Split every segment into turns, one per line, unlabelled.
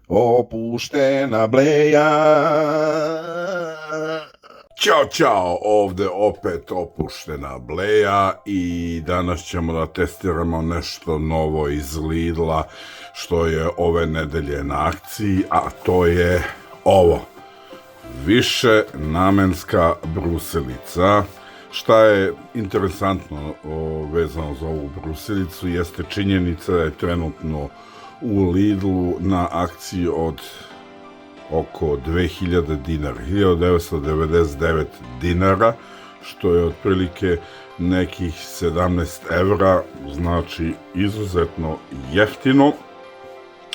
Opuštena bleja. Ćao, ovde opet opuštena bleja i danas ćemo da testiramo nešto novo iz Lidla što je ove nedelje na akciji, a to je ovo. Višenamenska brusilica. Šta je interesantno vezano za ovu brusilicu jeste činjenica da je trenutno u Lidlu na akciji od oko 2000 dinara, 1999 dinara, što je otprilike nekih 17 evra, znači izuzetno jeftino.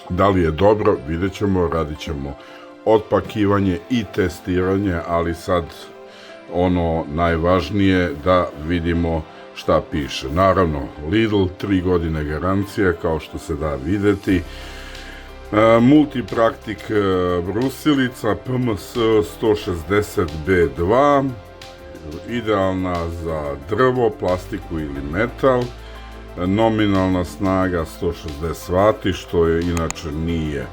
Da li je dobro, vidjet ćemo, radit ćemo otpakivanje i testiranje, ali sad ono najvažnije da vidimo šta piše. Naravno, Lidl, 3 godine garancije, kao što se da videti. Multipraktik brusilica PMS 160B2, idealna za drvo, plastiku ili metal. Nominalna snaga 160 W, što je inače nije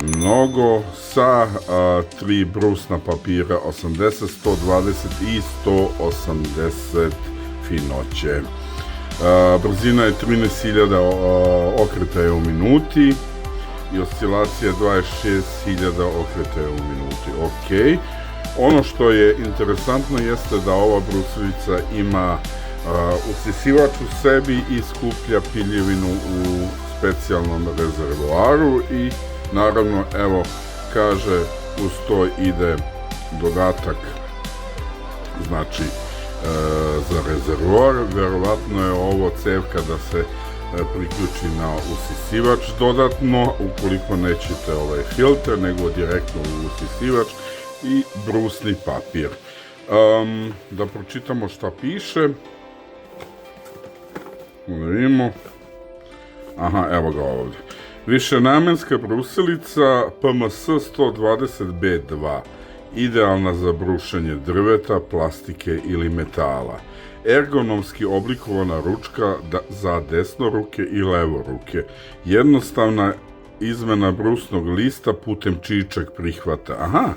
mnogo, sa 3 brusna papira 80, 120 i 180 finoće. Brzina je 13.000 okretaja u minuti i oscilacija 26.000 okretaja u minuti. Ok. Ono što je interesantno jeste da ova brusilica ima usisivač u sebi i skuplja piljevinu u specijalnom rezervoaru i naravno, evo, kaže, uz to ide dodatak, znači, za rezervoar. Verovatno je ovo cevka da se priključi na usisivač dodatno, ukoliko nećete ovaj filter, nego direktno u usisivač i brusni papir. Da pročitamo šta piše. Da vidimo. Aha, evo ga ovdje. Višenamenska brusilica PMS 120B2, idealna za brušenje drveta, plastike ili metala. Ergonomski oblikovana ručka za desnoruke i levoruke. Jednostavna izmena brusnog lista putem čičak prihvata. Aha,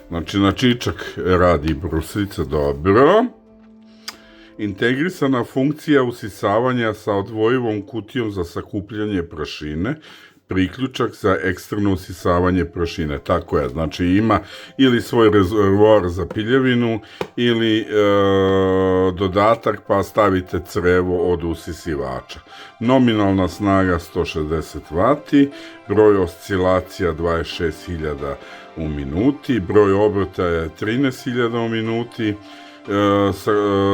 znači na čičak radi brusilica, dobro. Integrisana funkcija usisavanja sa odvojivom kutijom za sakupljanje prašine, priključak za eksterno usisavanje prašine. Tako je, znači ima ili svoj rezervoar za piljevinu ili dodatak pa stavite crevo od usisivača. Nominalna snaga 160 W, broj oscilacija 26.000 u minuti, broj obrtaja je 13.000 u minuti.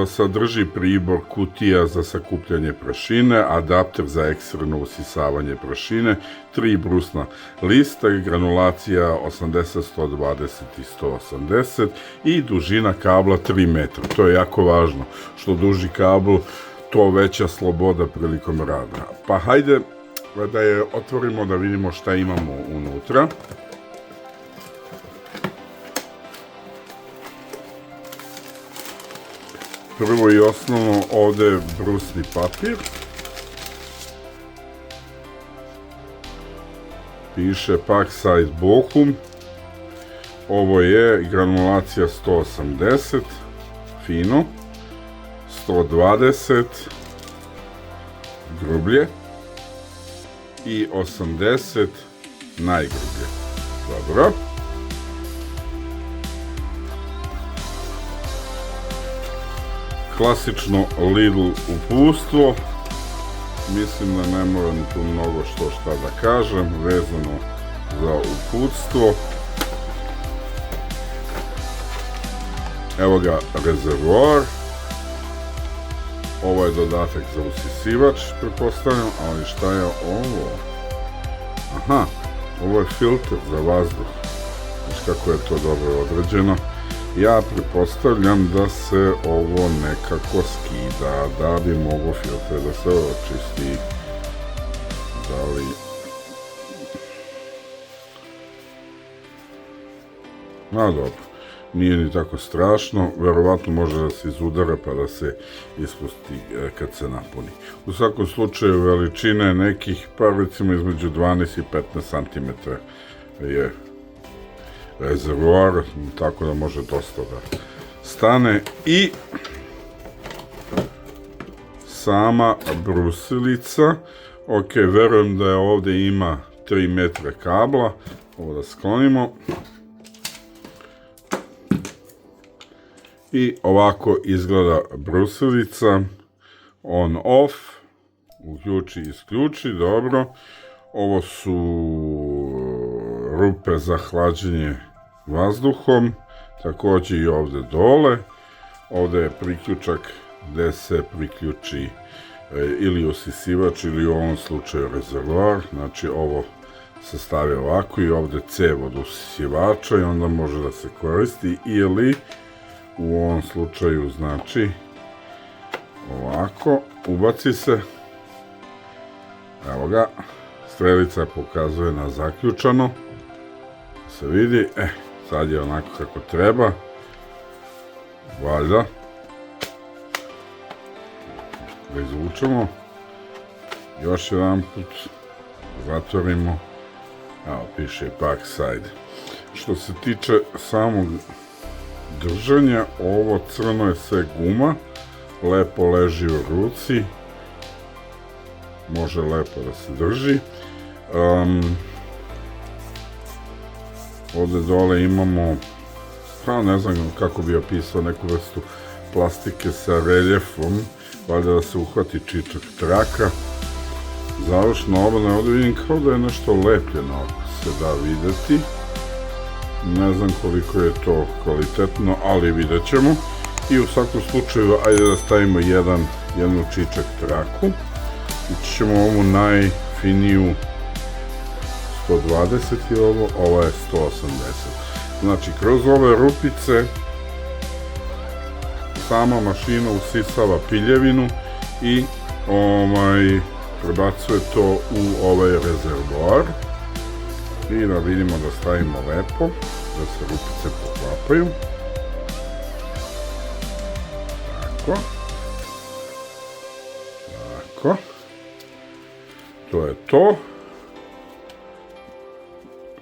Sadrži pribor kutija za sakupljanje prašine, adapter za eksterno usisavanje prašine, 3 brusna lista, granulacija 80, 120 i 180 i dužina kabla 3 metra. To je jako važno, što duži kabel, to veća sloboda prilikom rada. Pa hajde da je otvorimo da vidimo šta imamo unutra. Prvo i osnovno, ovde je brusni papir. Piše Parkside Bochum. Ovo je granulacija 180, fino. 120, grublje. I 80, najgrublje. Dobro. Klasično Lidl uputstvo. Mislim da ne moram tu mnogo šta da kažem vezano za uputstvo. Evo ga rezervoar. Ovo je dodatak za usisivač, pretpostavljam, ali šta je ovo? Aha, ovo je filter za vazduh. Znači kako je to dobro određeno. Ja pretpostavljam da se ovo nekako skida, da bi mogo filter da se očisti. Da li... No dobro, nije ni tako strašno, verovatno može da se izudara pa da se ispusti kad se napuni. U svakom slučaju veličine nekih, pa recimo između 12 i 15 cm je rezervoar, tako da može dosta da stane. I sama brusilica, ok, verujem da je ovdje ima 3 metra kabla, ovo da sklonimo. I ovako izgleda brusilica, on off, uključi, isključi, dobro. Ovo su rupe za hlađenje vazduhom, također i ovdje dole. Ovdje je priključak gdje se priključi ili usisivač ili u ovom slučaju rezervoar, znači ovo se stavi ovako i ovdje cev od usisivača i onda može da se koristi, ili u ovom slučaju znači ovako, ubaci se, evo ga, strelica pokazuje na zaključano, se vidi, sad je onako kako treba, valjda, da izvučemo, još jedan put zatvorimo, evo piše Parkside. Što se tiče samog držanja, ovo crno je sve guma, lepo leži u ruci, može lepo da se drži. Ovdje dole imamo, pa ne znam kako bi opisao, neku vrstu plastike sa reljefom, valjda da se uhvati čičak traka. Završno obane, ovdje vidim kao da je nešto lepljeno, ako se da vidjeti. Ne znam koliko je to kvalitetno, ali vidjet ćemo. I u svakom slučaju, ajde da stavimo jednu čičak traku. Ići ćemo ovu najfiniju 120 i ovo je 180. Znači, kroz ove rupice sama mašina usisava piljevinu i prebacuje to u ovaj rezervoar. I da vidimo da stavimo lepo, da se rupice poklapaju. Tako. Tako. To je to.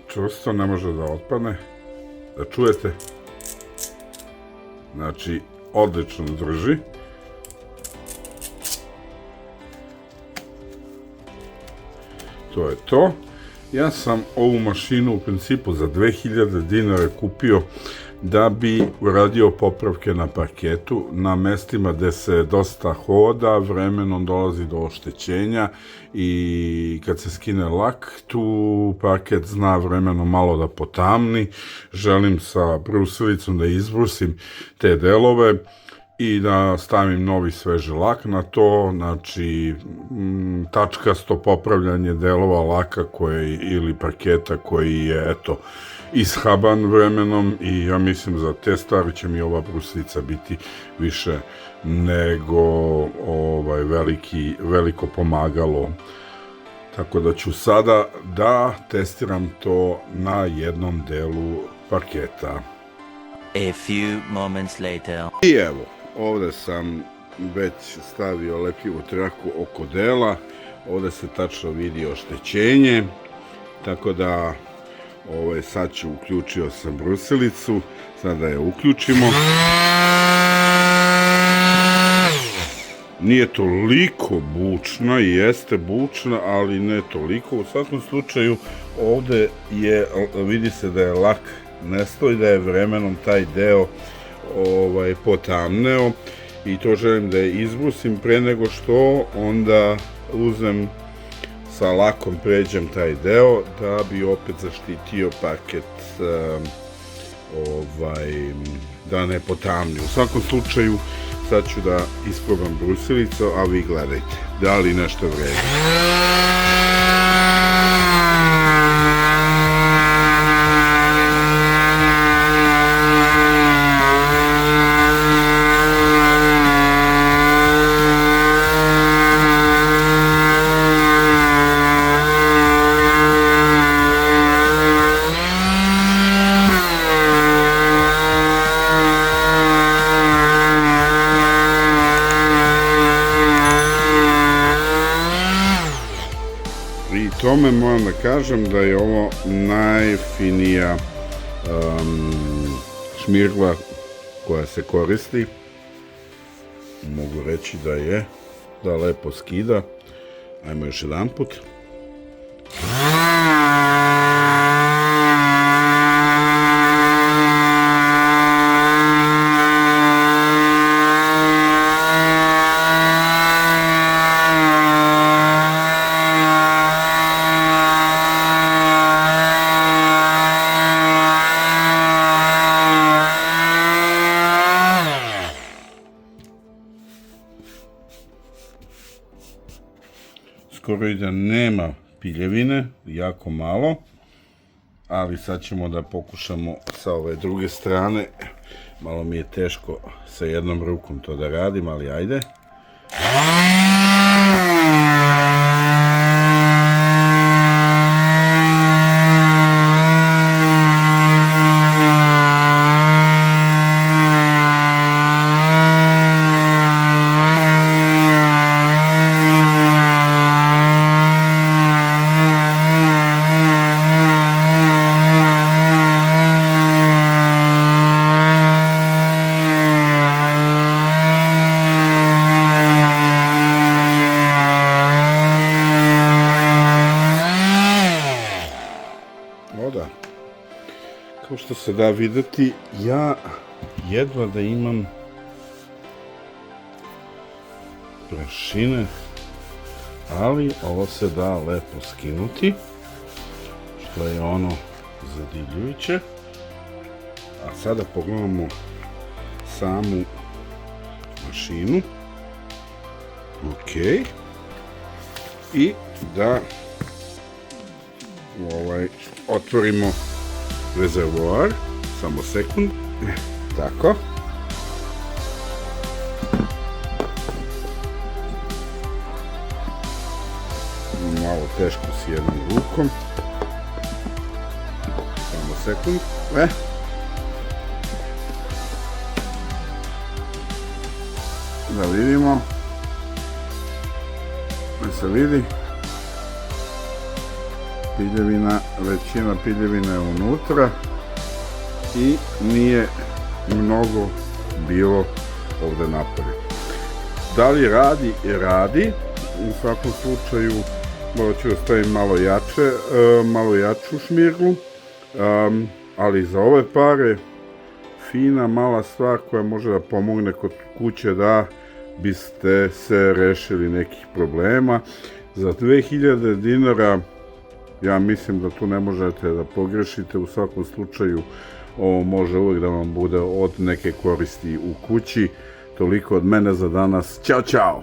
Čvrsto, ne može da otpadne. Da čujete? Znači, odlično drži. To je to. Ja sam ovu mašinu u principu za 2000 dinara kupio da bi uradio popravke na parketu, na mestima gde se dosta hoda, vremenom dolazi do oštećenja i kad se skine lak, tu parket zna vremenom malo da potamni. Želim sa brusilicom da izbrusim te delove i da stavim novi sveži lak na to, znači tačkasto popravljanje delova laka ili parketa koji je, eto, ishaban vremenom, i ja mislim za te stvari će mi ova brusilica biti više nego veliko pomagalo. Tako da ću sada da testiram to na jednom delu parketa.
A few moments later.
I evo, ovdje sam već stavio lepljivu traku oko dela, ovdje se tačno vidi oštećenje, tako da sad uključio sam brusilicu, sada je uključimo. Nije toliko bučna, jeste bučna, ali ne toliko. U svakom slučaju ovdje vidi se da je lak nestao i da je vremenom taj deo potamneo, i to želim da je izbrusim pre nego što onda uzem sa lakom pređem taj deo, da bi opet zaštitio parket, da ne potamni. U svakom slučaju sad ću da isprobam brusilicu, a vi gledajte da li nešto vredi. tome moram da kažem da je ovo najfinija šmirgla koja se koristi. Mogu reći da lepo skida. Ajmo još jedan put. Skoro i da nema piljevine, jako malo, ali sad ćemo da pokušamo sa ove druge strane. Malo mi je teško sa jednom rukom to da radim, ali ajde. Kao što se da videti, ja jedva da imam prašine, ali ovo se da lepo skinuti, što je ono zadivljujuće. A sada pogledamo samu mašinu. Ok. I da otvorimo rezervoar, samo sekund, tako. Malo teško s jednom rukom, samo sekund, da vidimo, da se vidi. Piljevina, većina piljevina je unutra i nije mnogo bilo ovdje napolje. Da li radi? Radi. U svakom slučaju morat ću da stavim malo jaču šmirglu, ali za ove pare fina mala stvar koja može da pomogne kod kuće da biste se rešili nekih problema. Za 2000 dinara ja mislim da tu ne možete da pogrešite. U svakom slučaju ovo može uvijek da vam bude od neke koristi u kući. Toliko od mene za danas. Ćao, čao!